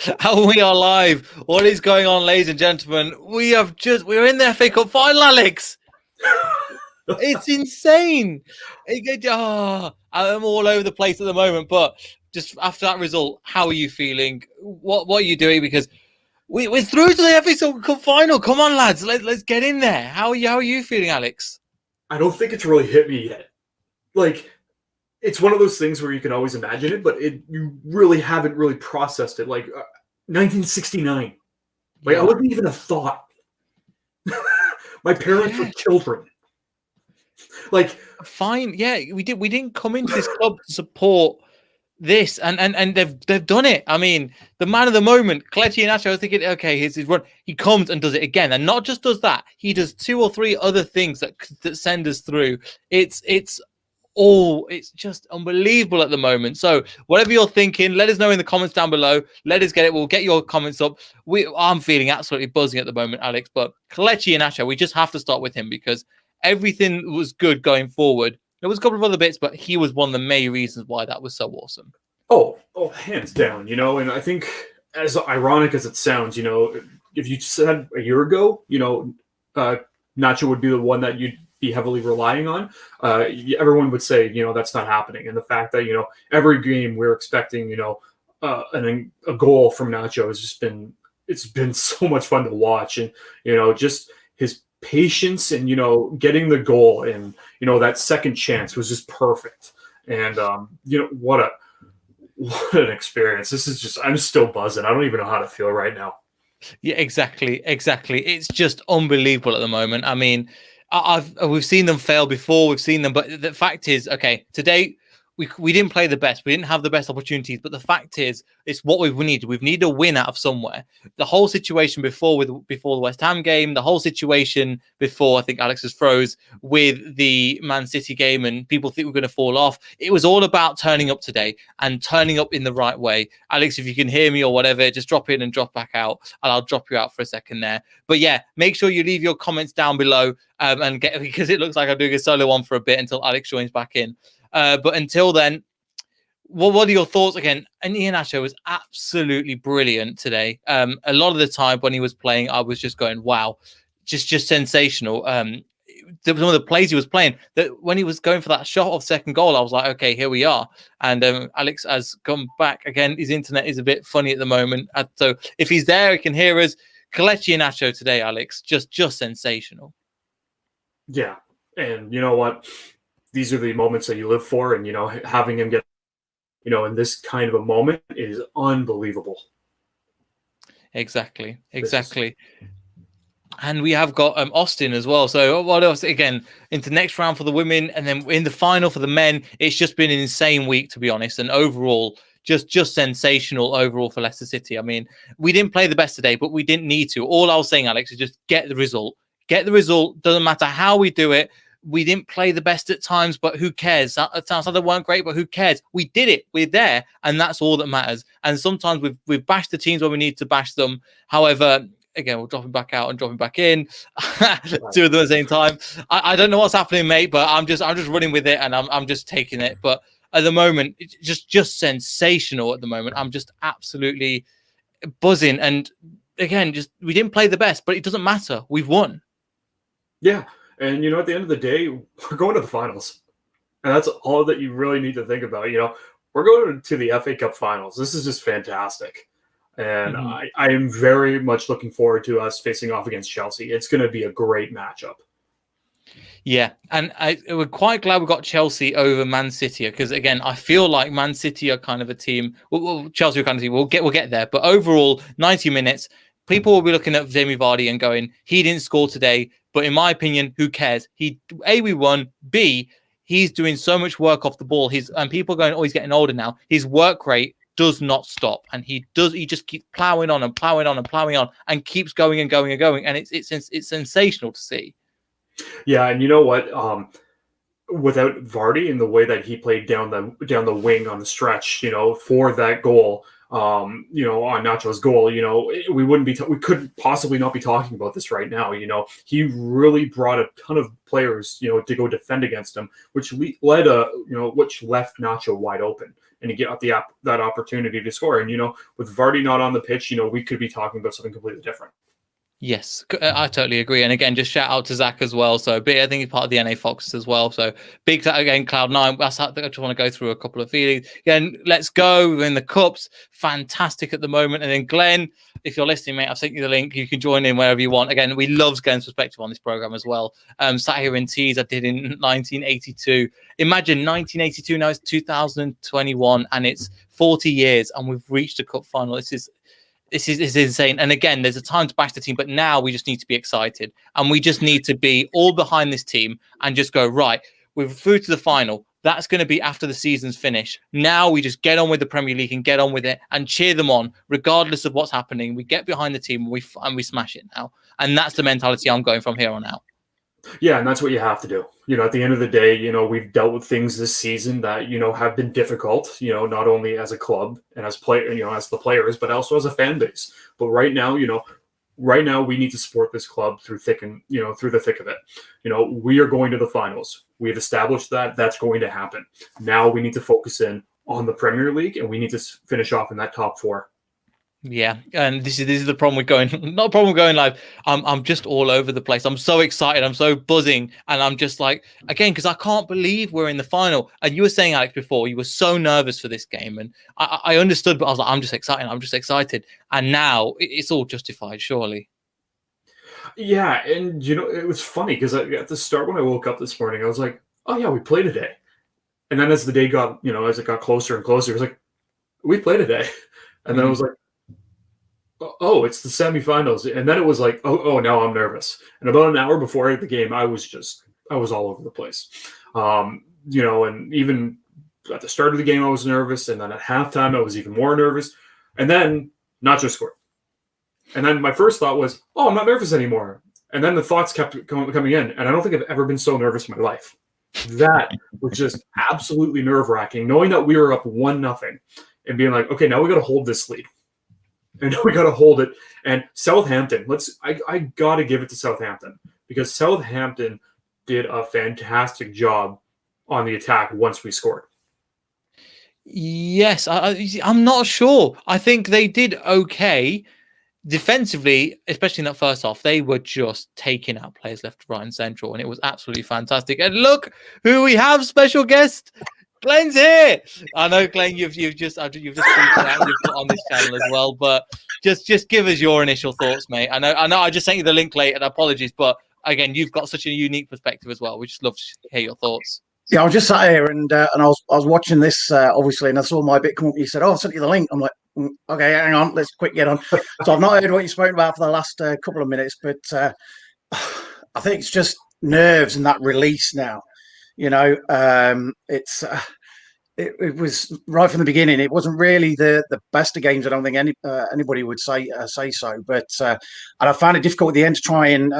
And we are live. What is going on, ladies and gentlemen? We're in the FA Cup final, Alex. It's insane. I'm all over the place at the moment, but just after that result, how are you feeling? What are you doing? Because we're through to the FA Cup final. Come on, lads, let's get in there. How are you feeling, Alex? I don't think it's really hit me yet. Like, it's one of those things where you can always imagine it, but you really haven't really processed it. Like 1969, like I wasn't even a thought. My parents were children. Like, fine, yeah, we didn't come into this club to support this, and they've done it. I mean, the man of the moment, Kelechi Iheanacho, I was thinking, okay, here's his run. He comes and does it again, and not just does that, he does 2 or 3 other things that send us through. It's just unbelievable at the moment. So whatever you're thinking, let us know in the comments down below. Let us get it. We'll get your comments up. I'm feeling absolutely buzzing at the moment, Alex. But Kelechi Iheanacho, we just have to start with him because everything was good going forward. There was a couple of other bits, but he was one of the main reasons why that was so awesome. Oh, hands down, and I think, as ironic as it sounds, if you said a year ago, Nacho would be the one that you'd be heavily relying on, everyone would say, that's not happening. And the fact that, every game we're expecting, a goal from Nacho has just it's been so much fun to watch. And, just his patience and, getting the goal and, that second chance was just perfect. And, what an experience. This is just, I'm still buzzing. I don't even know how to feel right now. Yeah, exactly. It's just unbelievable at the moment. I mean, we've seen them fail before. We've seen them, but the fact is, okay, today we didn't play the best. We didn't have the best opportunities. But the fact is, it's what we need. We've needed a win out of somewhere. The whole situation before the West Ham game, the whole situation before, I think Alex was froze with the Man City game, and people think we're going to fall off. It was all about turning up today and turning up in the right way. Alex, if you can hear me or whatever, just drop in and drop back out, and I'll drop you out for a second there. But yeah, make sure you leave your comments down below because it looks like I'm doing a solo one for a bit until Alex joins back in. But until then, what are your thoughts again? And Iheanacho was absolutely brilliant today. A lot of the time when he was playing, I was just going, wow, just sensational. Some of the plays he was playing, that when he was going for that shot of second goal, I was like, okay, here we are. And Alex has come back again. His internet is a bit funny at the moment. So if he's there, he can hear us. Kelechi Iheanacho today, Alex, just sensational. Yeah. And you know what? These are the moments that you live for, and having him get in this kind of a moment is unbelievable. Exactly. And we have got Austin as well. So what else? Again, into next round for the women, and then in the final for the men. It's just been an insane week, to be honest, and overall just sensational overall for Leicester City. I mean, we didn't play the best today, but we didn't need to. All I was saying, Alex, is just get the result. Doesn't matter how we do it. We didn't play the best at times, but who cares? That sounds like they weren't great, but who cares? We did it. We're there, and that's all that matters. And sometimes we've bashed the teams when we need to bash them. However, again, we're dropping back out and dropping back in, 2 of them at the same time. I don't know what's happening, mate, but I'm just running with it, and I'm just taking it. But at the moment, it's just sensational. At the moment, I'm just absolutely buzzing. And again, we didn't play the best, but it doesn't matter. We've won. Yeah. And, at the end of the day, we're going to the finals. And that's all that you really need to think about. We're going to the FA Cup finals. This is just fantastic. And I am very much looking forward to us facing off against Chelsea. It's going to be a great matchup. Yeah, and we're quite glad we got Chelsea over Man City because, again, I feel like Man City are kind of a team. Well, Chelsea are kind of a team. We'll get there. But overall, 90 minutes, people will be looking at Jamie Vardy and going, he didn't score today. But in my opinion, who cares? We won. B, he's doing so much work off the ball. And people are going, oh, he's getting older now. His work rate does not stop, and he just keeps plowing on and keeps going and going and going, and it's sensational to see. Yeah, and you know what? Without Vardy and the way that he played down the wing on the stretch, for that goal, on Nacho's goal, we couldn't possibly not be talking about this right now. He really brought a ton of players, to go defend against him, which which left Nacho wide open, and he got that opportunity to score. And with Vardy not on the pitch, we could be talking about something completely different. Yes, I totally agree. And again, just shout out to Zach as well. So I think he's part of the NA Foxes as well. So big again, Cloud9. I just want to go through a couple of feelings. Again, let's go. We're in the Cups. Fantastic at the moment. And then Glenn, if you're listening, mate, I've sent you the link. You can join in wherever you want. Again, we love Glenn's perspective on this program as well. Sat here in teas I did in 1982. Imagine 1982, now it's 2021, and it's 40 years, and we've reached a cup final. This is insane. And again, there's a time to bash the team, but now we just need to be excited, and we just need to be all behind this team and just go, right, we're through to the final. That's going to be after the season's finished. Now we just get on with the Premier League and get on with it and cheer them on, regardless of what's happening. We get behind the team and we smash it now. And that's the mentality I'm going from here on out. Yeah, and that's what you have to do. At the end of the day, we've dealt with things this season that, have been difficult, not only as a club and as as the players, but also as a fan base. But right now, we need to support this club through the thick of it. We are going to the finals. We've established that that's going to happen. Now we need to focus in on the Premier League, and we need to finish off in that top four. Yeah, and this is the problem with not a problem with going live. I'm just all over the place. I'm so excited. I'm so buzzing, and I'm just like, again, because I can't believe we're in the final. And you were saying, Alex, before you were so nervous for this game, and I understood, but I was like, I'm just excited. And now it's all justified, surely. Yeah, and it was funny because at the start when I woke up this morning, I was like, oh yeah, we played today. And then as the day got, as it got closer and closer, it was like, we played today. And then I was like, oh, it's the semifinals. And then it was like, oh, now I'm nervous. And about an hour before the game, I was all over the place. And even at the start of the game, I was nervous. And then at halftime, I was even more nervous. And then Nacho scored. And then my first thought was, oh, I'm not nervous anymore. And then the thoughts kept coming in. And I don't think I've ever been so nervous in my life. That was just absolutely nerve-wracking, knowing that we were up 1-0 and being like, okay, now we got to hold this lead. And we got to hold it. And Southampton, I got to give it to Southampton, because Southampton did a fantastic job on the attack once we scored. Yes, I'm not sure. I think they did okay. Defensively, especially in that first half, they were just taking out players left, right, and central, and it was absolutely fantastic. And look who we have, special guest. Glenn's here. I know, Glenn, you've just tweeted out, you've put on this channel as well, but just give us your initial thoughts, mate. I know I just sent you the link late, and apologies, but again, you've got such a unique perspective as well. We just love to hear your thoughts. Yeah, I was just sat here and I was watching this obviously, and I saw my bit come up. You said, "Oh, I sent you the link." I'm like, okay, hang on, let's quick get on. So I've not heard what you spoke about for the last couple of minutes, but I think it's just nerves and that release now. It was right from the beginning. It wasn't really the best of games. I don't think anybody would say so. But and I found it difficult at the end to try and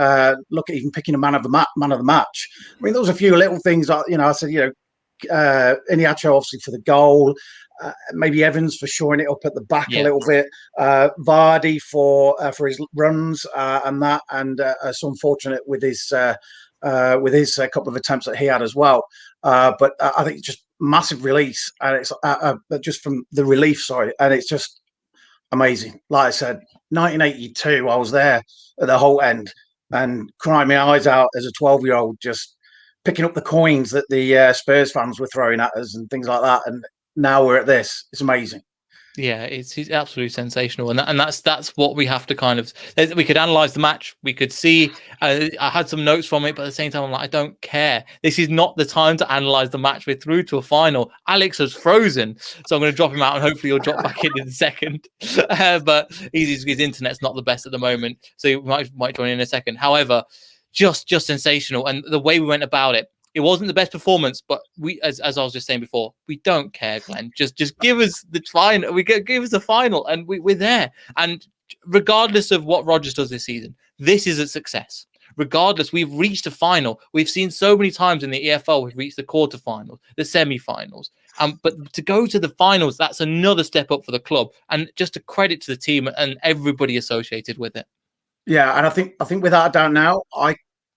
look at even picking a man of the match. I mean, there was a few little things that, I said, Iniacho obviously for the goal, maybe Evans for shoring it up at the back a little bit, Vardy for his runs and that, and so unfortunate with his couple of attempts that he had as well. But I think it's just massive release, and it's just from the relief. Sorry, and it's just amazing. Like I said, 1982, I was there at the whole end and crying my eyes out as a 12-year-old, just picking up the coins that the Spurs fans were throwing at us and things like that. And now we're at this. It's amazing. Yeah, it's absolutely sensational, and that's what we have to kind of. We could analyze the match. We could see. I had some notes from it, but at the same time, I'm like, I don't care. This is not the time to analyze the match. We're through to a final. Alex has frozen, so I'm going to drop him out, and hopefully he'll drop back in a second. But his internet's not the best at the moment, so he might join in a second. However, just sensational, and the way we went about it. It wasn't the best performance, but we, as I was just saying before, we don't care, Glenn. Just give us the final. Give us the final, and we're there. And regardless of what Rodgers does this season, this is a success. Regardless, we've reached a final. We've seen so many times in the EFL, we've reached the quarterfinals, the semi-finals. But to go to the finals, that's another step up for the club, and just a credit to the team and everybody associated with it. Yeah, and I think without a doubt now,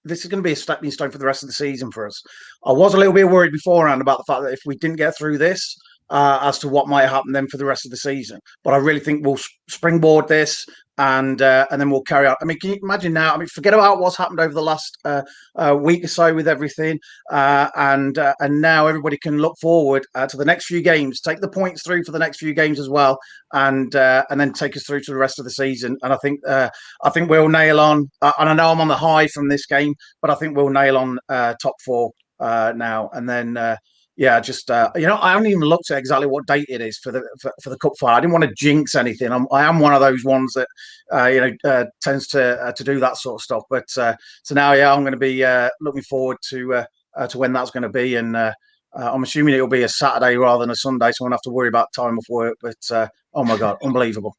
this is going to be a stepping stone for the rest of the season for us. I was a little bit worried beforehand about the fact that if we didn't get through this, as to what might happen then for the rest of the season. But I really think we'll springboard this, and then we'll carry on. I mean, can you imagine now? I mean, forget about what's happened over the last week or so with everything, and now everybody can look forward to the next few games, take the points through for the next few games as well, and then take us through to the rest of the season. And I think we'll nail on. And I know I'm on the high from this game, but I think we'll nail on top 4 now, and then. Just I haven't even looked at exactly what date it is for the cup final. I didn't want to jinx anything. I am one of those ones that tends to do that sort of stuff. But so now, I'm going to be looking forward to when that's going to be, and I'm assuming it'll be a Saturday rather than a Sunday, so I won't have to worry about time off work. But oh my God, unbelievable.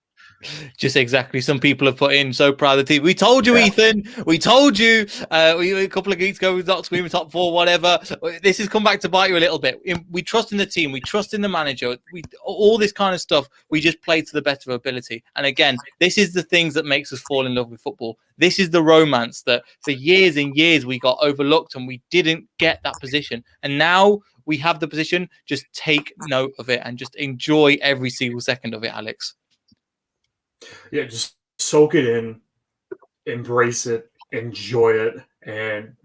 Just exactly. Some people have put in, so proud of the team. We told you, Ethan. We told you. A couple of weeks ago, we not screaming top 4, whatever. This has come back to bite you a little bit. We trust in the team. We trust in the manager. All this kind of stuff. We just play to the best of our ability. And again, this is the things that makes us fall in love with football. This is the romance that for years and years we got overlooked and we didn't get that position. And now we have the position. Just take note of it and just enjoy every single second of it, Alex. Yeah, just soak it in, embrace it, enjoy it. And,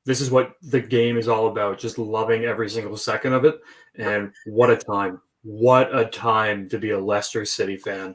this is what the game is all about, just loving every single second of it. And what a time. What a time to be a Leicester City fan.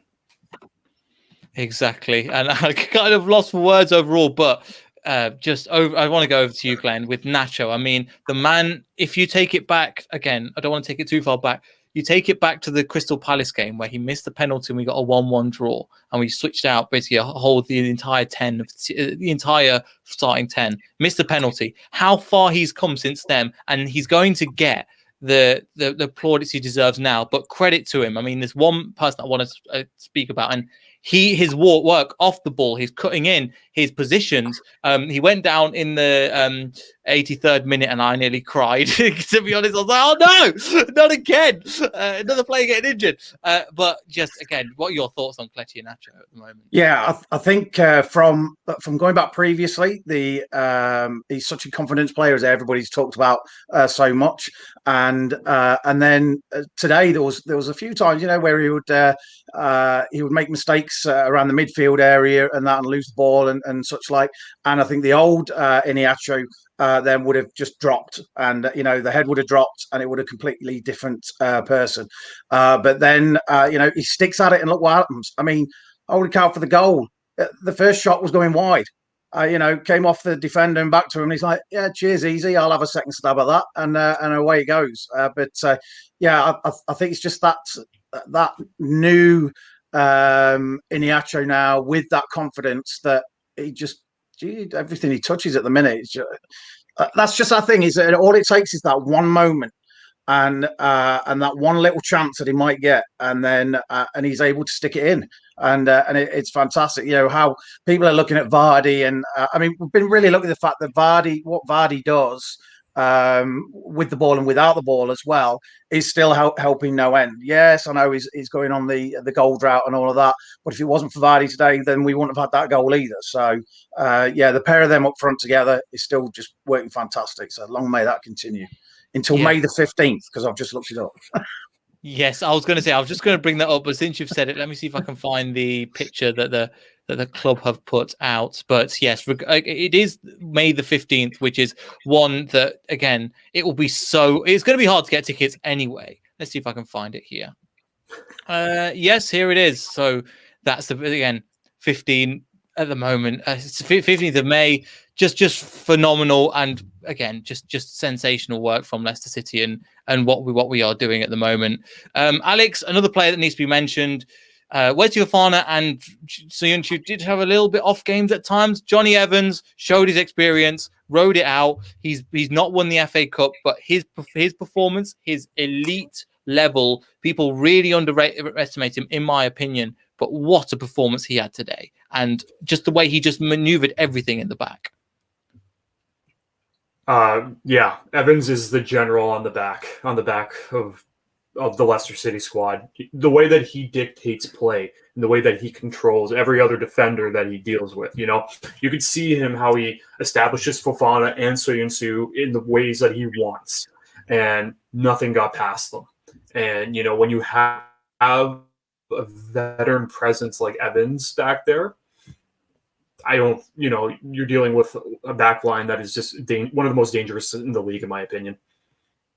Exactly. And I kind of lost for words overall, but I want to go over to you, Glenn, with Nacho. I mean, the man, if you take it back, again, I don't want to take it too far back. You take it back to the Crystal Palace game where he missed the penalty and we got a 1-1 draw, and we switched out basically the entire 10, the entire starting 10, missed the penalty. How far he's come since then, and he's going to get the plaudits he deserves now. But credit to him. I mean, there's one person I want to speak about, and his work off the ball, his cutting in, his positions. He went down in the 83rd minute, and I nearly cried. To be honest, I was like, "Oh no, not again! Another player getting injured." But just again, what are your thoughts on Kelechi Iheanacho at the moment? Yeah, I think from going back previously, he's such a confidence player, as everybody's talked about so much, and then today there was a few times, where he would make mistakes around the midfield area and that, and lose the ball and such like. And I think the old Iheanacho then would have just dropped, and the head would have dropped, and it would have completely different person. But then he sticks at it, and look what happens. I mean, I would count for the goal. The first shot was going wide. Came off the defender and back to him. And he's like, "Yeah, cheers, easy. I'll have a second stab at that," and away it goes. I think it's just that new Iheanacho now with that confidence that he just everything he touches at the minute. That's just that thing. Is that all it takes is that one moment. And that one little chance that he might get, and then and he's able to stick it in, and it's fantastic. How people are looking at Vardy, and I mean, we've been really looking at the fact that what Vardy does with the ball and without the ball as well is still helping no end. Yes, I know he's going on the goal drought and all of that, but if it wasn't for Vardy today, then we wouldn't have had that goal either. So the pair of them up front together is still just working fantastic. So long may that continue. Until May the 15th, because I've just looked it up. Yes, I was going to say, I was just going to bring that up, but since you've said it, let me see if I can find the picture that the club have put out. But yes, it is May the 15th, which is one that, again, it's going to be hard to get tickets anyway. Let's see if I can find it here. Yes, here it is. So that's again, 15 at the moment. It's 15th of May. Just phenomenal, and again, just sensational work from Leicester City and what we are doing at the moment. Alex, another player that needs to be mentioned. Wesley Fofana and Soyuncu did have a little bit off games at times. Johnny Evans showed his experience, rode it out. He's not won the FA Cup, but his performance, his elite level, people really underestimate him, in my opinion. But what a performance he had today, and just the way he just maneuvered everything in the back. Yeah, Evans is the general on the back of the Leicester City squad. The way that he dictates play and the way that he controls every other defender that he deals with, you could see him how he establishes Fofana and Soyuncu in the ways that he wants, and nothing got past them. And when you have a veteran presence like Evans back there, you're dealing with a back line that is just one of the most dangerous in the league, in my opinion.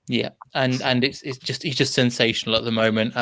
Yeah, and he's just sensational at the moment.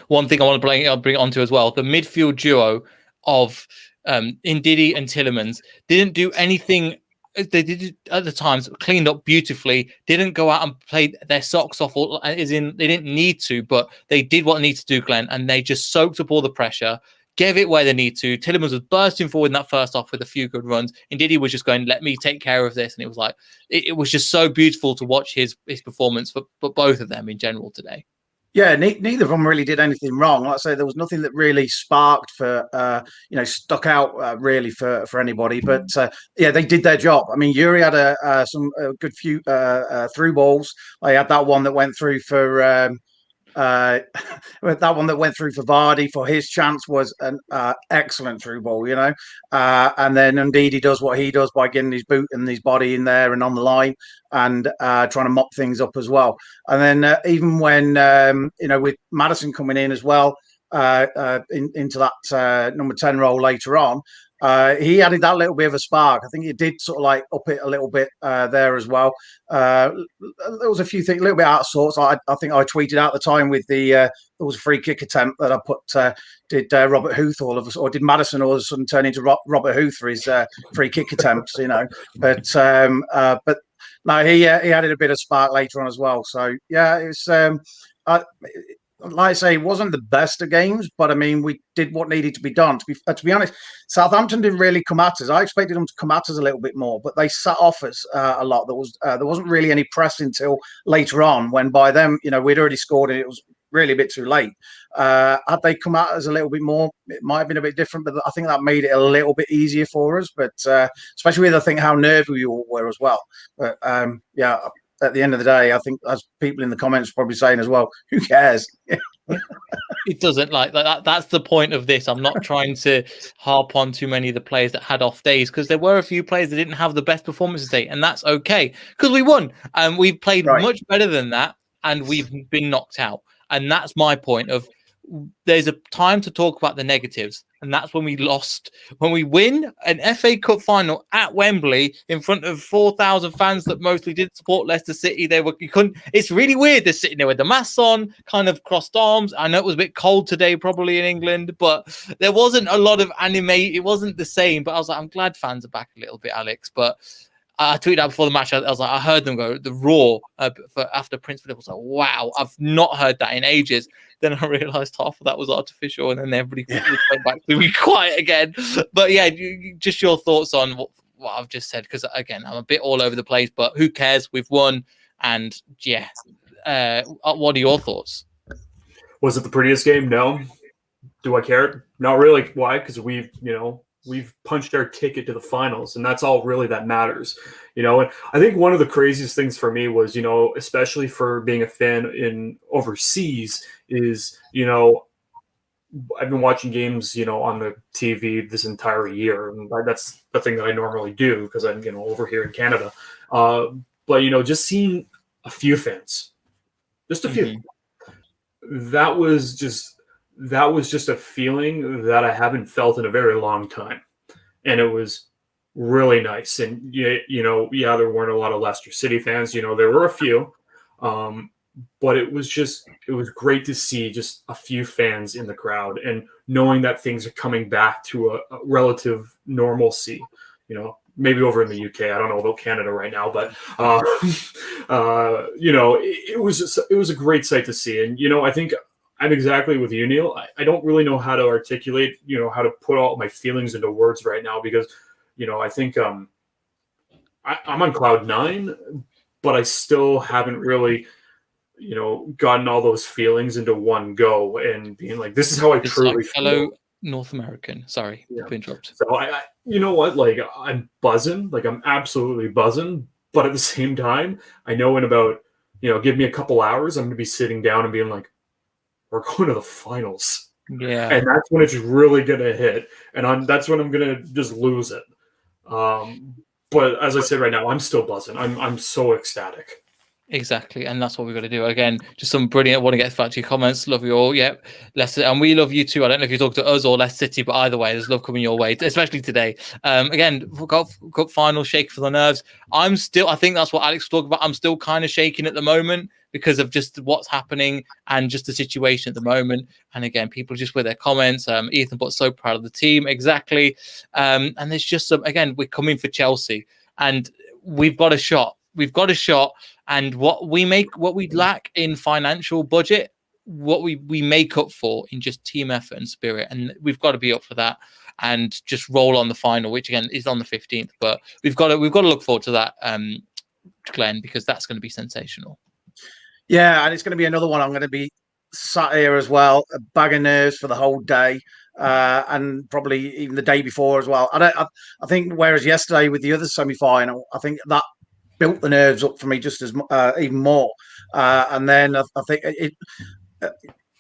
One thing I want to bring it onto as well: the midfield duo of Ndidi and Tielemans didn't do anything. They did at the times, cleaned up beautifully. Didn't go out and play their socks off, they didn't need to, but they did what they needed to do, Glenn, and they just soaked up all the pressure. Gave it where they need to. Tielemans was bursting forward in that first half with a few good runs. Indeed, he was just going, let me take care of this. And it was like, it was just so beautiful to watch his performance for both of them in general today. Yeah, neither of them really did anything wrong. Like I say, there was nothing that really sparked for, stuck out really for anybody. But yeah, they did their job. I mean, Yuri had some good few through balls. They had that one that went through for that one that went through for Vardy for his chance was an excellent through ball, and then indeed he does what he does by getting his boot and his body in there and on the line and trying to mop things up as well. And then even when with Maddison coming in as well into that number 10 role later on, he added that little bit of a spark. I think he did sort of like up it a little bit there as well. There was a few things a little bit out of sorts. I think I tweeted out at the time with there was a free kick attempt that I put. Did Robert Huth or did Maddison all of a sudden turn into Robert Huth for his free kick attempts? But no, he added a bit of spark later on as well. So yeah, it was. Like I say, it wasn't the best of games, but I mean, we did what needed to be done. To be honest, Southampton didn't really come at us. I expected them to come at us a little bit more, but they sat off us a lot. There wasn't really any press until later on, when by then, we'd already scored and it was really a bit too late. Had they come at us a little bit more, it might have been a bit different, but I think that made it a little bit easier for us. But especially with, I think, how nervy we all were as well. But yeah. At the end of the day, I think, as people in the comments are probably saying as well, who cares? It doesn't that's the point of this. I'm not trying to harp on too many of the players that had off days, because there were a few players that didn't have the best performances today, and that's okay, because we won and we've played much better than that, and we've been knocked out. And that's my point of, there's a time to talk about the negatives, and that's when we lost. When we win an FA Cup final at Wembley in front of 4,000 fans that mostly didn't support Leicester City, it's really weird. They're sitting there with the masks on, kind of crossed arms. I know it was a bit cold today, probably in England, but there wasn't a lot of it wasn't the same. But I was like, I'm glad fans are back a little bit, Alex. But I tweeted out before the match. I was like, I heard them go, the roar after Prince Philip. I was like, wow, I've not heard that in ages. Then I realised half of that was artificial, and then everybody went back to be quiet again. But yeah, just your thoughts on what I've just said, because again, I'm a bit all over the place, but who cares? We've won, and yeah. What are your thoughts? Was it the prettiest game? No. Do I care? Not really. Why? Because we've punched our ticket to the finals, and that's all really that matters. And I think one of the craziest things for me was, especially for being a fan in overseas, is, I've been watching games, on the TV this entire year, and that's the thing that I normally do because I'm, over here in Canada. But just seeing a few fans, just a few, that was just a feeling that I haven't felt in a very long time. And it was really nice. And, there weren't a lot of Leicester City fans, there were a few, but it was great to see just a few fans in the crowd, and knowing that things are coming back to a relative normalcy, maybe over in the UK. I don't know about Canada right now, but, it was a great sight to see. And, I think I'm exactly with you, Neil. I don't really know how to articulate, how to put all my feelings into words right now, because, I think I'm on cloud 9, but I still haven't really, gotten all those feelings into one go and being like, this is how I truly feel. Hello, North American. Sorry to interrupt. So you know what? Like, I'm buzzing. Like, I'm absolutely buzzing. But at the same time, I know in about, give me a couple hours, I'm going to be sitting down and being like, we're going to the finals. Yeah. And that's when it's really going to hit. And that's when I'm going to just lose it. But as I said right now, I'm still buzzing. I'm so ecstatic. Exactly, and that's what we've got to do. Again, just some brilliant. I want to get back to your comments. Love you all. Yep, Leicester, and we love you too. I don't know if you talk to us or Leicester City, but either way, there's love coming your way, especially today. Again, cup final, shake for the nerves. I think that's what Alex was talking about. I'm still kind of shaking at the moment because of just what's happening and just the situation at the moment. And again, people just with their comments. Ethan, but so proud of the team. Exactly. And there's just some. Again, we're coming for Chelsea, and we've got a shot. We've got a shot. And what we lack in financial budget, what we make up for in just team effort and spirit, and we've got to be up for that and just roll on the final, which again is on the 15th. But we've got to look forward to that, Glenn, because that's going to be sensational. Yeah, and it's going to be another one. I'm going to be sat here as well, a bag of nerves for the whole day, and probably even the day before as well. I think whereas yesterday with the other semi-final, I think that built the nerves up for me just as even more. And then I think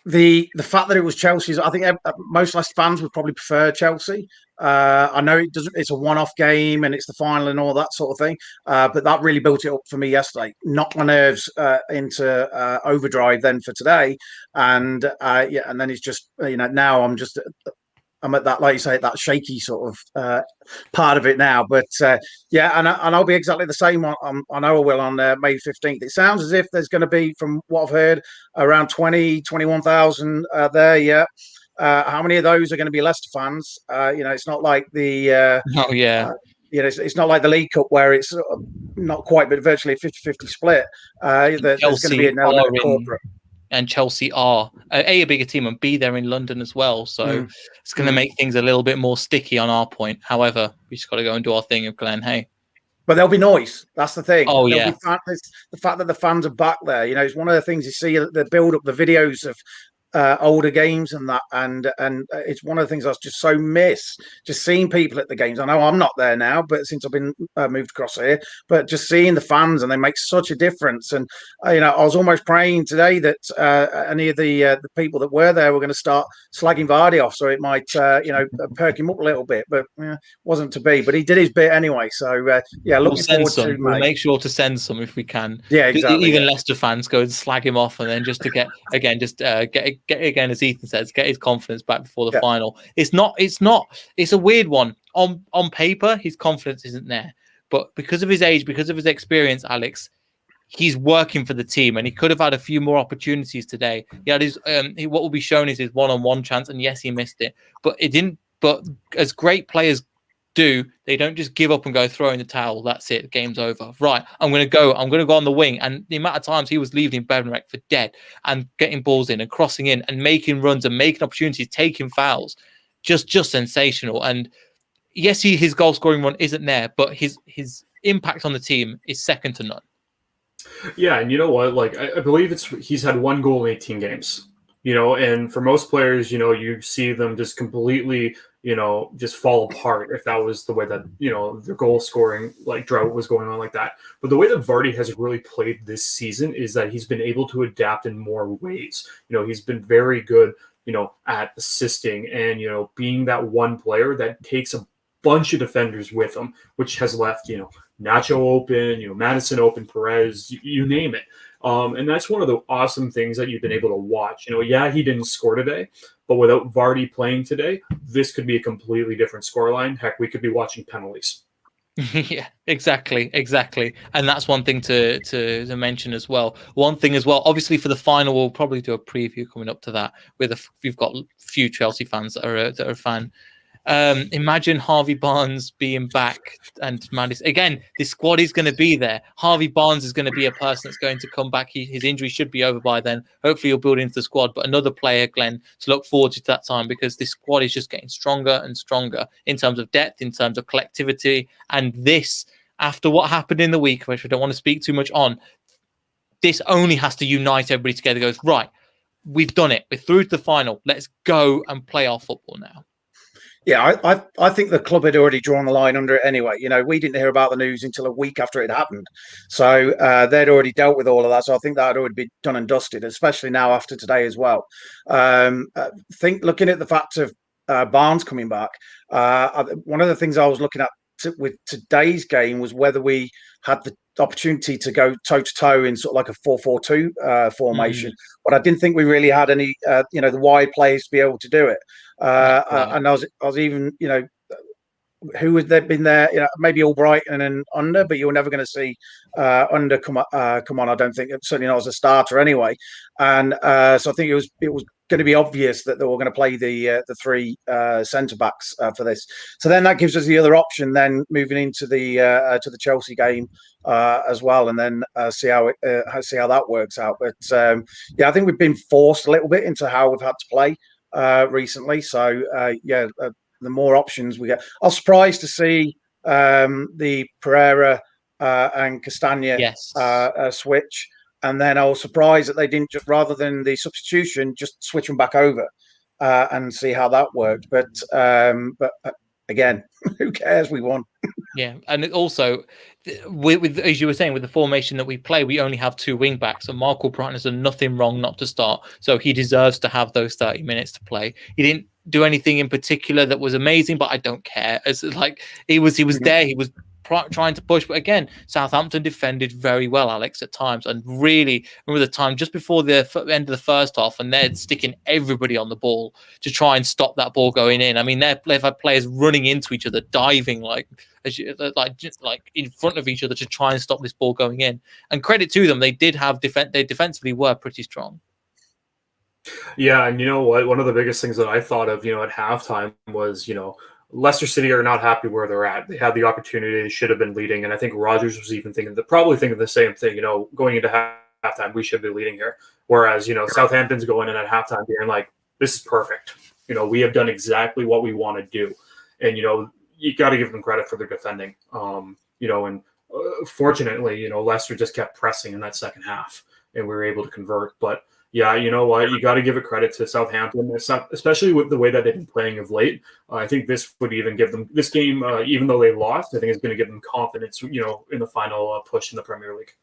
the fact that it was Chelsea's, I think most Leicester fans would probably prefer Chelsea. I know it's a one-off game and it's the final and all that sort of thing, but that really built it up for me yesterday. Knocked my nerves into overdrive then for today, and and then it's just now I'm at that, like you say, that shaky sort of part of it now. But and I'll be exactly the same. I know I will on May 15th. It sounds as if there's going to be, from what I've heard, around 21,000 there. Yeah. How many of those are going to be Leicester fans? It's not like the. It's not like the League Cup where it's not quite, but virtually a 50-50 split. There's going to be an element of corporate. And Chelsea are a bigger team, and B, they're in London as well. So it's going to make things a little bit more sticky on our point. However, we just got to go and do our thing of Glenn. Hey. But there'll be noise. That's the thing. Oh, there'll be the fact that the fans are back there. It's one of the things you see, the build up, the videos of older games and that, and it's one of the things I was just so miss, just seeing people at the games. I know I'm not there now, but since I've been moved across here, but just seeing the fans, and they make such a difference. And I was almost praying today that any of the people that were there were going to start slagging Vardy off, so it might perk him up a little bit, but wasn't to be. But he did his bit anyway, so looking forward to. We'll make sure to send some if we can. Yeah, exactly. Even Leicester fans go and slag him off, and then just to get again, as Ethan says, get his confidence back before the final. It's a weird one. On paper, his confidence isn't there, but because of his age, because of his experience, Alex, he's working for the team, and he could have had a few more opportunities today. He had his what will be shown is his one-on-one chance, and yes, he missed it, but it didn't. But as great players do, they don't just give up and go throwing the towel. That's it, game's over. Right, I'm going to go on the wing. And the amount of times he was leaving Bevanrek for dead and getting balls in and crossing in and making runs and making opportunities, taking fouls, just sensational. And yes, his goal scoring run isn't there, but his impact on the team is second to none. Yeah, and you know what? Like I believe he's had 1 goal in 18 games. And for most players, you see them just completely just fall apart if that was the way that, their goal scoring drought was going on like that. But the way that Vardy has really played this season is that he's been able to adapt in more ways. He's been very good, at assisting and, being that one player that takes a bunch of defenders with him, which has left, Nacho open, Madison open, Perez, you name it. And that's one of the awesome things that you've been able to watch. He didn't score today, but without Vardy playing today, this could be a completely different scoreline. Heck, we could be watching penalties. Yeah, exactly. And that's one thing to mention as well. One thing as well, obviously for the final, we'll probably do a preview coming up to that. We've got a few Chelsea fans that are a fan. Imagine Harvey Barnes being back, and Madison again. This squad is going to be there. Harvey Barnes is going to be a person that's going to come back. His injury should be over by then. Hopefully, he'll build into the squad. But another player, Glenn, to look forward to that time, because this squad is just getting stronger and stronger in terms of depth, in terms of collectivity. And this, after what happened in the week, which I don't want to speak too much on, this only has to unite everybody together. Goes right. We've done it. We're through to the final. Let's go and play our football now. Yeah, I think the club had already drawn the line under it anyway. We didn't hear about the news until a week after it happened. So they'd already dealt with all of that. So I think that had already been done and dusted, especially now after today as well. Looking at the fact of Barnes coming back, one of the things I was looking at with today's game was whether we had the opportunity to go toe to toe in sort of like a 4-4-2 formation, but I didn't think we really had any, the wide players to be able to do it. And I was even, who would have been there? Maybe Albrighton and Under, but you're never going to see Under come on. I don't think, certainly not as a starter anyway. And so I think it was going to be obvious that they were going to play the three centre backs for this. So then that gives us the other option, then moving into the Chelsea game as well, and then see how that works out. But I think we've been forced a little bit into how we've had to play recently. So the more options we get. I was surprised to see the Pereira and Castagna switch, and then I was surprised that they didn't just, rather than the substitution, just switch them back over and see how that worked. But again, who cares? We won. Yeah, and also, with as you were saying, with the formation that we play, we only have two wing backs, and Marco Pratt has done nothing wrong not to start, so he deserves to have those 30 minutes to play. He didn't do anything in particular that was amazing, but I don't care. It's like he was there, he was trying to push, but again, Southampton defended very well, Alex, at times, and really remember the time just before the end of the first half, and they're sticking everybody on the ball to try and stop that ball going in. I mean, they've had players running into each other, diving like in front of each other to try and stop this ball going in. And credit to them, they did have they defensively were pretty strong. Yeah, and you know what? One of the biggest things that I thought of, at halftime was, Leicester City are not happy where they're at. They had the opportunity; they should have been leading, and I think Rodgers was even probably thinking the same thing. Going into halftime, we should be leading here. Whereas, Southampton's going in at halftime being like, "This is perfect. We have done exactly what we want to do," and you got to give them credit for their defending. Fortunately, Leicester just kept pressing in that second half, and we were able to convert. But yeah, you know what? You got to give it credit to Southampton, especially with the way that they've been playing of late. I think this would even give them this game, even though they lost. I think it's going to give them confidence, in the final push in the Premier League.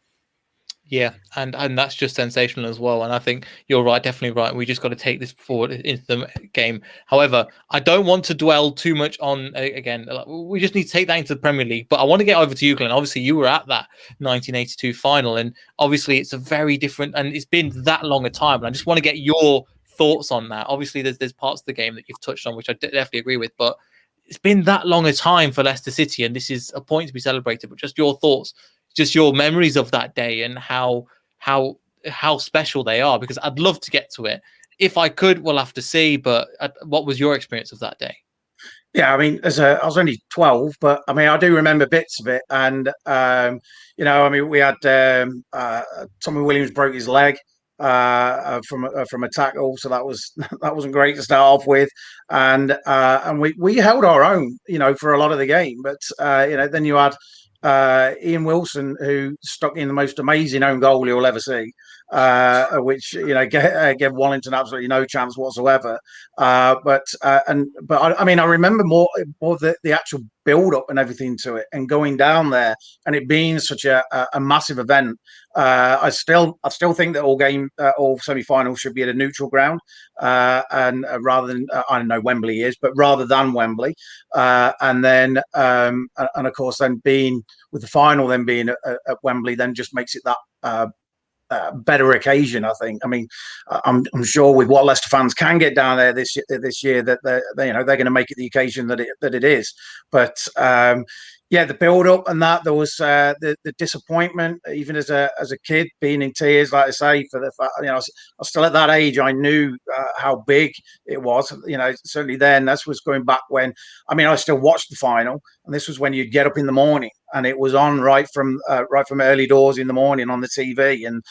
Yeah, and that's just sensational as well. And I think you're right, definitely right. We just got to take this forward into the game. However, I don't want to dwell too much on, again, we just need to take that into the Premier League. But I want to get over to you, Glenn. Obviously, you were at that 1982 final, and obviously it's a very different, and it's been that long a time. And I just want to get your thoughts on that. Obviously, there's parts of the game that you've touched on, which I definitely agree with, but it's been that long a time for Leicester City, and this is a point to be celebrated. But just your thoughts, just your memories of that day, and how special they are. Because I'd love to get to it. If I could, we'll have to see. But what was your experience of that day? Yeah, I mean, I was only 12, but I mean, I do remember bits of it. And we had Tommy Williams broke his leg from a tackle, so that wasn't great to start off with. And we held our own, for a lot of the game. But then you had Ian Wilson, who stuck in the most amazing own goal you'll ever see, which gave Wallington absolutely no chance whatsoever. But I mean, I remember more the actual build up and everything to it, and going down there and it being such a massive event. I still think that all semi-finals should be at a neutral ground, and rather than I don't know Wembley is, but rather than Wembley, and then and of course then being with the final then being at Wembley then just makes it that better occasion. I think. I mean, I'm sure with what Leicester fans can get down there this year that they're going to make it the occasion that it is. But the build up and that there was the disappointment, even as a kid being in tears, like I say, for the fact I was still at that age. I knew how big it was. Certainly then. That was going back when. I mean, I still watched the final, and this was when you'd get up in the morning. And it was on right from early doors in the morning on the TV, and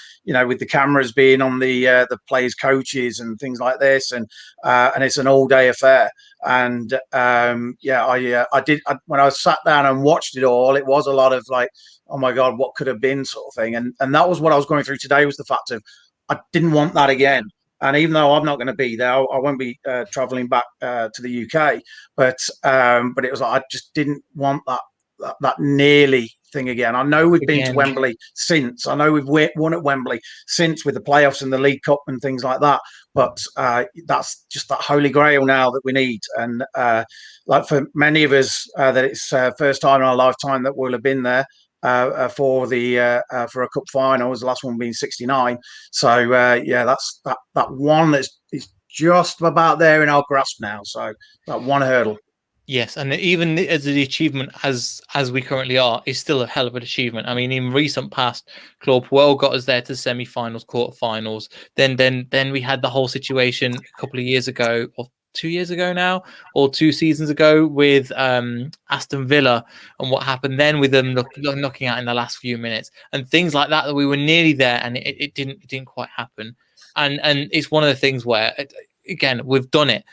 with the cameras being on the players' coaches and things like this, and it's an all-day affair. And I did when I sat down and watched it all. It was a lot of like, oh my God, what could have been, sort of thing. And that was what I was going through today, was the fact of I didn't want that again. And even though I'm not going to be there, I won't be traveling back to the UK. But it was like I just didn't want that nearly thing again. I know we've been to Wembley since. I know we've won at Wembley since with the playoffs and the League Cup and things like that. But that's just that holy grail now that we need. And like for many of us, that it's first time in our lifetime that we'll have been there. For a cup final, was the last one being '69. So that's that one is just about there in our grasp now. So that one hurdle. Yes, and even as the achievement as we currently are is still a hell of an achievement. I mean, in recent past, Club well got us there to semi-finals, quarter-finals. Then we had the whole situation a couple of years ago, or 2 years ago now, or 2 seasons ago with Aston Villa and what happened then with them knocking out in the last few minutes and things like that. That we were nearly there and it didn't quite happen. And it's one of the things where again we've done it.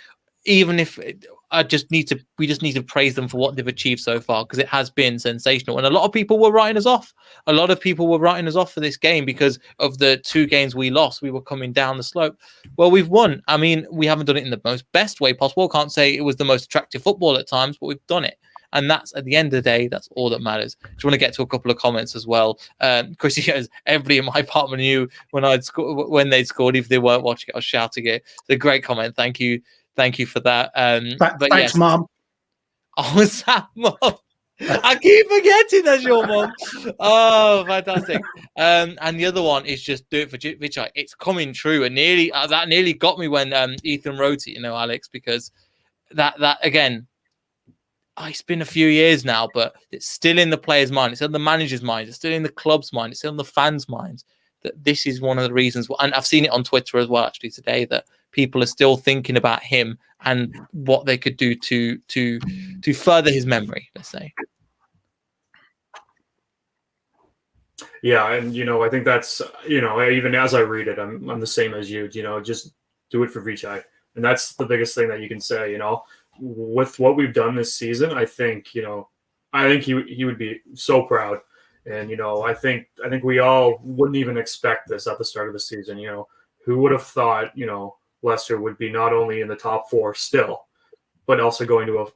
Even if we just need to praise them for what they've achieved so far, because it has been sensational. And a lot of people were writing us off. A lot of people were writing us off for this game because of the 2 games we lost. We were coming down the slope. Well, we've won. I mean, we haven't done it in the most best way possible. I can't say it was the most attractive football at times, but we've done it. And that's, at the end of the day, that's all that matters. Just want to get to a couple of comments as well. Chrissy says, everybody in my apartment knew when they'd scored. If they weren't watching it, I was shouting it. It's a great comment. Thank you. Thank you for that. But thanks, yes. Mom. Oh, is that Mom? I keep forgetting that's your Mom. Oh, fantastic. And the other one is just do it for Vichai. It's coming true. And that nearly got me when Ethan wrote it, Alex, because that again, it's been a few years now, but it's still in the player's mind. It's in the manager's mind. It's still in the club's mind. It's still in the fans' minds. That this is one of the reasons, and I've seen it on Twitter as well, actually, today, that people are still thinking about him and what they could do to further his memory, let's say. Yeah, and I think that's even as I read it, I'm the same as you. Just do it for Vichai, and that's the biggest thing that you can say. With what we've done this season, I think he would be so proud. And I think we all wouldn't even expect this at the start of the season. Who would have thought Leicester would be not only in the top 4 still, but also going to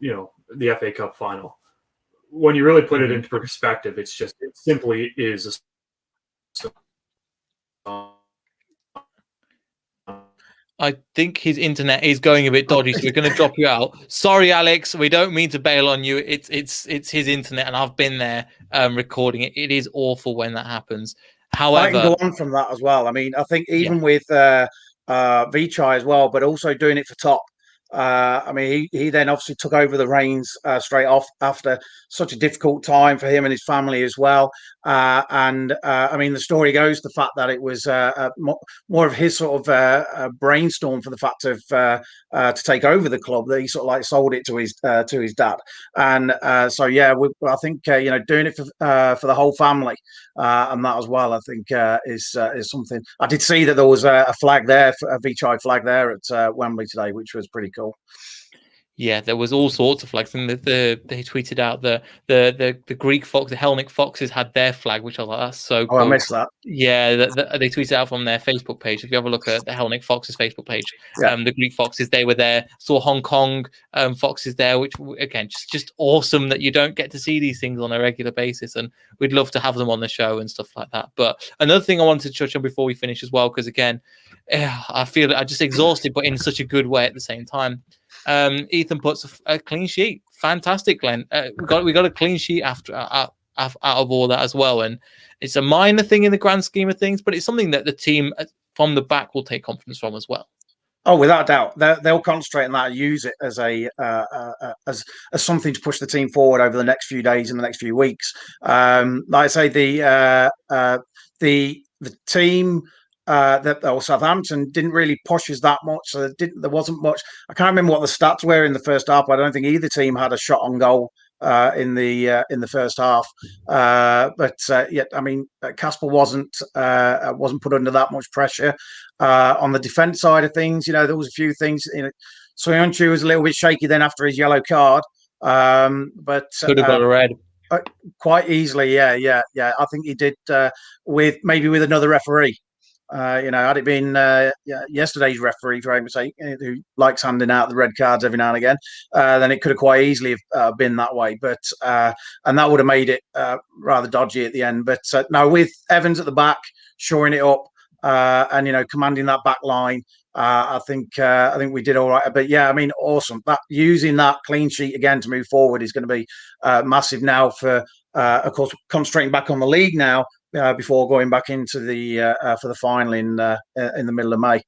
the FA Cup final. When you really put it into perspective, it simply is I think his internet is going a bit dodgy, so we're going to drop you out. Sorry, Alex. We don't mean to bail on you. It's his internet, and I've been there recording it. It is awful when that happens. However, I can go on from that as well. I mean, I think even with Vichai as well, but also doing it for Top. I mean, he then obviously took over the reins straight off after such a difficult time for him and his family as well. I mean, the story goes the fact that it was more of his sort of brainstorm for the fact of to take over the club, that he sort of like sold it to his dad. And so, yeah, I think doing it for the whole family and that as well, I think is something. I did see that there was a flag there, a Vichai flag there at Wembley today, which was pretty cool. Yeah, there was all sorts of flags, and they tweeted out the Greek Fox, the Hellenic Foxes had their flag, which I was like, that's so cool. Oh, I missed that. Yeah, they tweeted out from their Facebook page. If you have a look at the Hellenic Foxes Facebook page, the Greek Foxes, they were there. Saw Hong Kong Foxes there, which again, just awesome that you don't get to see these things on a regular basis, and we'd love to have them on the show and stuff like that. But another thing I wanted to touch on before we finish as well, because again, I feel I'm just exhausted, but in such a good way at the same time. Ethan puts a clean sheet. Fantastic, Glenn. We got a clean sheet after out of all that as well, and it's a minor thing in the grand scheme of things, but it's something that the team from the back will take confidence from as well. Oh, without doubt, they'll concentrate on that and use it as as something to push the team forward over the next few days and the next few weeks. Like I say, the team. Southampton didn't really push us that much, so there wasn't much. I can't remember what the stats were in the first half, but I don't think either team had a shot on goal in the first half. Yeah, I mean, Casper wasn't put under that much pressure on the defence side of things. There was a few things. Soyuncu was a little bit shaky then after his yellow card, but could have got a red. Quite easily. Yeah. I think he did with another referee. Had it been yesterday's referee, for argument's sake, who likes handing out the red cards every now and again, then it could have quite easily have been that way. But and that would have made it rather dodgy at the end. But no, with Evans at the back, shoring it up, and commanding that back line. I think we did all right. But yeah, I mean, awesome. That using that clean sheet again to move forward is going to be massive now for, of course, concentrating back on the league now before going back into the for the final in the middle of May.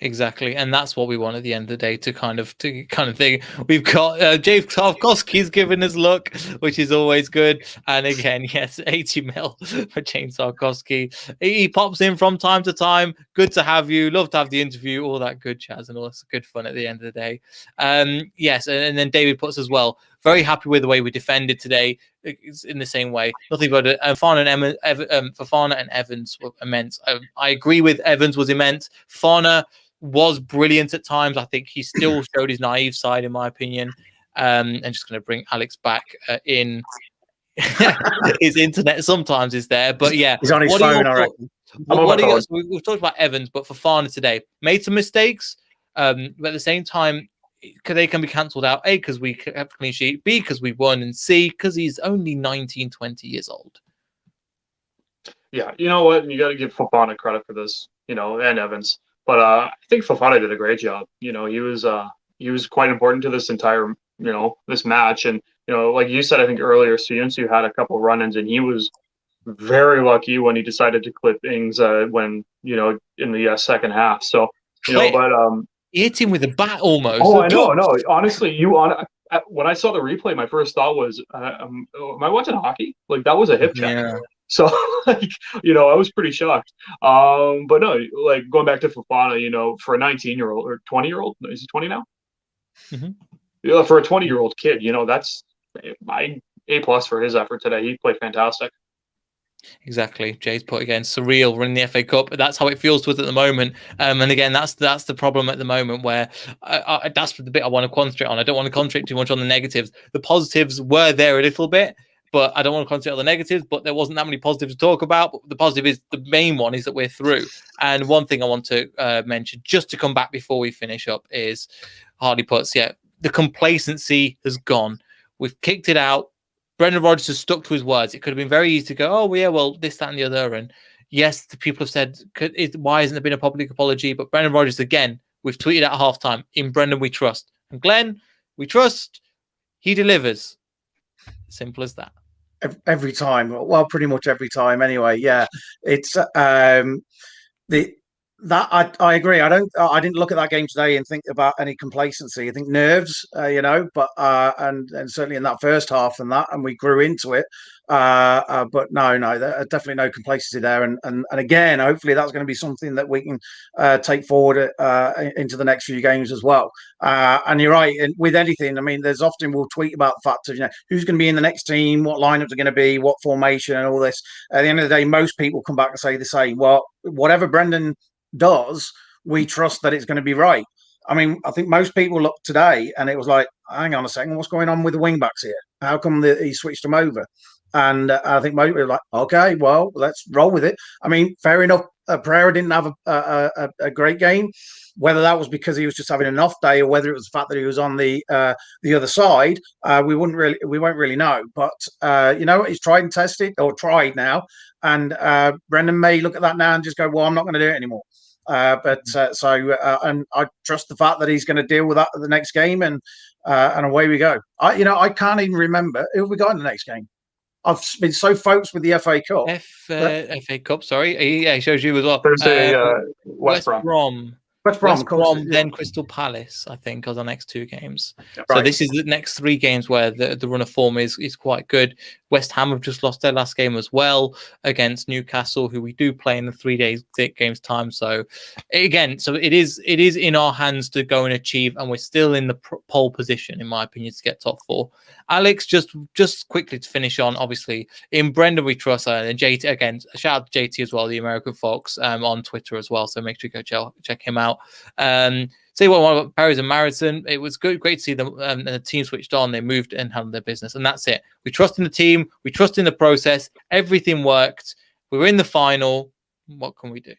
Exactly, and that's what we want at the end of the day to kind of thing. We've got James Tarkovsky's giving us luck, which is always good. And again, yes, 80 mil for James Tarkovsky. He pops in from time to time. Good to have you. Love to have the interview. All that good Chaz and all that's good fun at the end of the day. Yes, and then David puts as well. Very happy with the way we defended today. It's in the same way. Nothing but Fofana and Evans were immense. I agree with Evans was immense. Fofana was brilliant at times. I think he still showed his naive side, in my opinion. And just going to bring Alex back in. His internet sometimes is there, but yeah, he's on his phone. I reckon. We've talked about Evans, but Fofana today made some mistakes. But at the same time, they can be cancelled out. A, because we have a clean sheet. B, because we won. And C, because he's only 19, 20 years old. Yeah, you know what? You got to give Fofana credit for this, and Evans. But I think Fofana did a great job. He was quite important to this entire, this match. And, like you said, I think earlier, Soyuncu had a couple run-ins, and he was very lucky when he decided to clip Ings when, in the second half. So, he hit him with a bat almost. Oh, I know. No, honestly, when I saw the replay, my first thought was, am I watching hockey? Like, that was a hip check. Yeah. So, I was pretty shocked. But no, like, going back to Fofana, for a 19-year-old or 20-year-old, is he 20 now? Mm-hmm. For a 20-year-old kid, that's A+ for his effort today. He played fantastic. Exactly. Jay's put again, surreal running the FA Cup. That's how it feels to us at the moment. And again, that's the problem at the moment where that's the bit I want to concentrate on. I don't want to concentrate too much on the negatives. The positives were there a little bit, but I don't want to concentrate on the negatives. But there wasn't that many positives to talk about. But the positive is the main one is that we're through. And one thing I want to mention, just to come back before we finish up, is Hardy puts, the complacency has gone. We've kicked it out. Brendan Rodgers has stuck to his words. It could have been very easy to go, oh, yeah, well, this, that, and the other. And yes, the people have said, why hasn't there been a public apology? But Brendan Rodgers, again, we've tweeted at halftime, in Brendan we trust. And Glenn, we trust. He delivers. Simple as that. Every time. Well, pretty much every time anyway. Yeah. It's That I agree. I didn't look at that game today and think about any complacency. I think nerves, but and certainly in that first half and we grew into it. But no, there definitely no complacency there. And again, hopefully that's going to be something that we can take forward into the next few games as well. And you're right. And with anything, I mean, there's often we'll tweet about the fact of who's going to be in the next team, what lineups are going to be, what formation, and all this. At the end of the day, most people come back and say the same. Well, whatever Brendan does, we trust that it's going to be right. I mean, I think most people looked today and it was like, hang on a second, what's going on with the wing backs here? How come he switched them over? And I think most people were like, okay, well, let's roll with it. I mean, fair enough. Pereira didn't have a great game. Whether that was because he was just having an off day or whether it was the fact that he was on the other side, we won't really know. But he's tried and tested, or tried now, and Brendan may look at that now and just go, well, I'm not going to do it anymore. And I trust the fact that he's going to deal with that at the next game, and away we go. I can't even remember who we got in the next game. I've been so focused with the FA Cup. FA Cup, sorry. Yeah, he shows you as well. Thursday, West Brom. West Brom, then Crystal Palace, I think, are the next two games. Yeah, so this is the next three games where the run of form is quite good. West Ham have just lost their last game as well against Newcastle, who we do play in the 3 days games time. So again, it is in our hands to go and achieve, and we're still in the pole position, in my opinion, to get top four. Alex, just quickly to finish on, obviously in Brendan we trust, and JT again. Shout out to JT as well, the American Fox, on Twitter as well. So make sure you go check him out. Say what about Paris and Marathon. It was great to see them. And the team switched on. They moved and handled their business, and that's it. We trust in the team. We trust in the process. Everything worked. We were in the final. What can we do?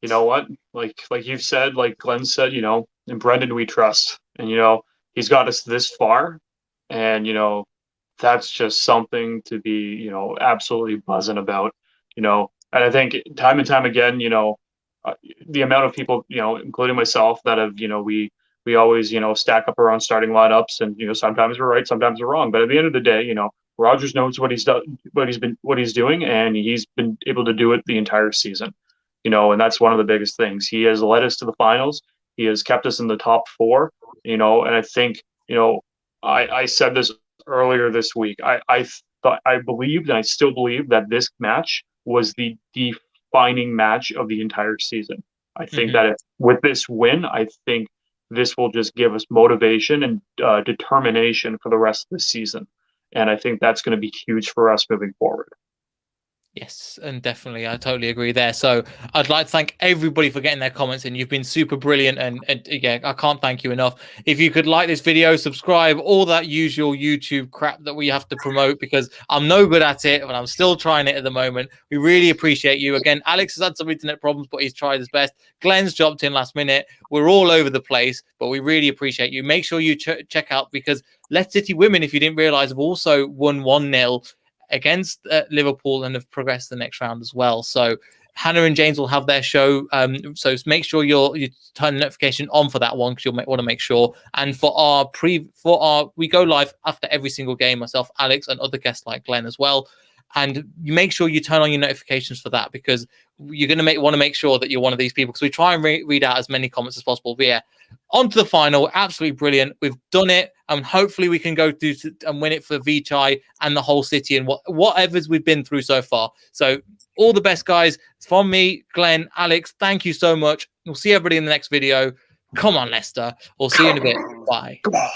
you know what? Like you've said, like Glenn said, in Brendan we trust, and he's got us this far, and that's just something to be absolutely buzzing about, And I think time and time again, the amount of people, including myself, that have we always stack up our own starting lineups, and sometimes we're right, sometimes we're wrong, but at the end of the day, Rodgers knows what he's done, what he's doing, and he's been able to do it the entire season. And that's one of the biggest things. He has led us to the finals. He has kept us in the top four, and I think, I said this earlier this week. I believed, and I still believe, that this match was the defining match of the entire season. I think that with this win, I think this will just give us motivation and determination for the rest of the season. And I think that's going to be huge for us moving forward. Yes, and definitely, I totally agree there. So I'd like to thank everybody for getting their comments, and you've been super brilliant. And yeah, I can't thank you enough. If you could like this video, subscribe, all that usual YouTube crap that we have to promote, because I'm no good at it, but I'm still trying it at the moment. We really appreciate you. Again, Alex has had some internet problems, but he's tried his best. Glenn's jumped in last minute. We're all over the place, but we really appreciate you. Make sure you check out, because Leicester City women, if you didn't realize, have also won 1-0 against Liverpool and have progressed to the next round as well. So Hannah and James will have their show. So make sure you turn the notification on for that one, because you'll want to make sure. And for our we go live after every single game, myself, Alex, and other guests like Glenn as well. And you make sure you turn on your notifications for that, because you're going to want to make sure that you're one of these people, because we try and read out as many comments as possible. But yeah, on to the final. Absolutely brilliant. We've done it, and hopefully we can go through and win it for Vichai and the whole city and whatever's we've been through so far. So all the best, guys. From me, Glenn, Alex, thank you so much. We'll see everybody in the next video. Come on, Leicester. We'll see you in a bit. Bye. Come on.